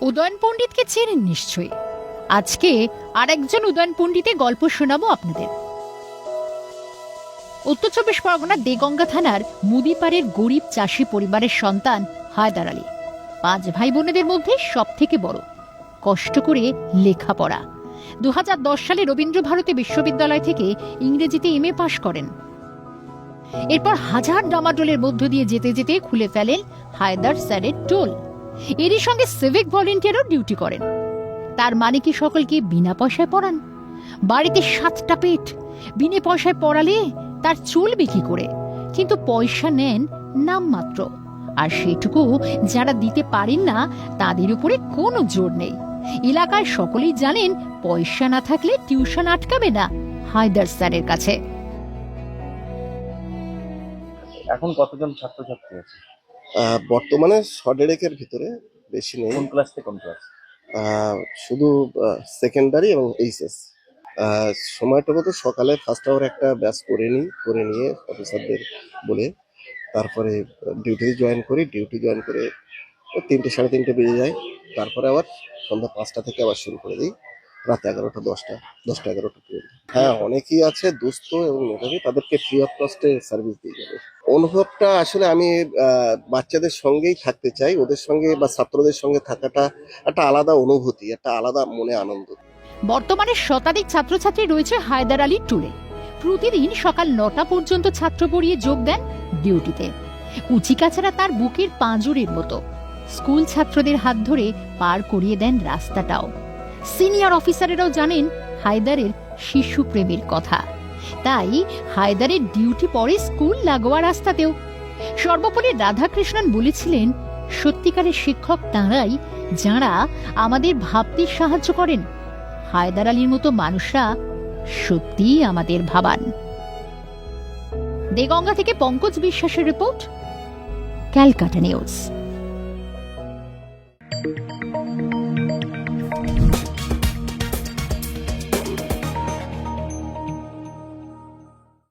উদয়ন পণ্ডিতকে চেনেন নিশ্চয়ই। আজকে আরেকজন উদয়ন পণ্ডিতের গল্প শোনাবো আপনাদের। উত্তর চব্বিশ পরগনার দেগঙ্গা থানার মুদিপাড়ের গরিব চাষি পরিবারের সন্তান হায়দার আলী। 5 ভাই বোনেদের মধ্যে সব থেকে বড়। কষ্ট করে লেখাপড়া। 2010 সালে রবীন্দ্রভারতী বিশ্ববিদ্যালয় থেকে ইংরেজিতে MA পাশ করেন। এরপর হাজার ডামাডোলের মধ্য দিয়ে যেতে যেতে খুলে ফেলেন হায়দার স্যারের টোল। এরই সঙ্গে সিভিক ভলেন্টিয়ারও ডিউটি করেন। তার মানে কি সকলকে বিনা পয়সায় পড়ান? বাড়িতে 7টা পেট, বিনা পয়সায় পড়ালে তার চলবে কি করে? কিন্তু পয়সা নেন নামমাত্র, আর সেটুকু যারা দিতে পারেন না তাদের উপরে কোনো জোর নেই। এলাকায় সকলেই জানেন পয়সা না থাকলে টিউশন আটকাবে না হায়দার স্যারের কাছে। এখন কতজন ছাত্রছাত্রী আছে? বর্তমানে 150 ভিতরে, বেশি নেই। কোন ক্লাস থেকে কোন ক্লাস? শুধু সেকেন্ডারি এবং এইচএস। সময়টুকু তো সকালে ফার্স্ট আওয়ার একটা ব্যাচ করে নিয়ে অফিসারদের বলে তারপরে ডিউটি জয়েন করে 3টে 3:30 বেজে যায়। তারপরে আবার সন্ধ্যা 5টা থেকে আবার শুরু করে দিই, রাত 11টা 10টা 11টা পর্যন্ত। হ্যাঁ, অনেকেই আছে দুস্থ এবং মেধাবী, তাদেরকে ফ্রি অফ কস্টে সার্ভিস দিয়ে যাবে। অনুভবটা আসলে আমি বাচ্চাদের সঙ্গেই থাকতে চাই, ওদের সঙ্গে বা ছাত্রদের সঙ্গে থাকাটা একটা আলাদা অনুভূতি, একটা আলাদা মনে আনন্দ। বর্তমানে শতাধিক ছাত্রছাত্রী রয়েছে হায়দার আলীর টুলে। প্রতিদিন সকাল 9টা পর্যন্ত ছাত্র পড়িয়ে যোগ দেন ডিউটিতে। কুচিকাছাড়া তার বুকের পাঁজরের মতো। স্কুল ছাত্রদের হাত ধরে পার করিয়ে দেন রাস্তাটাও। সিনিয়র অফিসারেরাও জানেন হায়দারের শিশু প্রেমের কথা, তাই হায়দারের ডিউটি পড়ে স্কুল লাগোয়া রাস্তাতেও। সর্বোপরি রাধাকৃষ্ণন বলেছিলেন, সত্যিকারের শিক্ষক তাঁরাই যাঁরা আমাদের ভাবতে সাহায্য করেন। হায়দার আলীর মতো মানুষরা সত্যিই আমাদের ভাবান। দেগঙ্গা থেকে পঙ্কজ বিশ্বাসের রিপোর্ট, ক্যালকাটা নিউজ।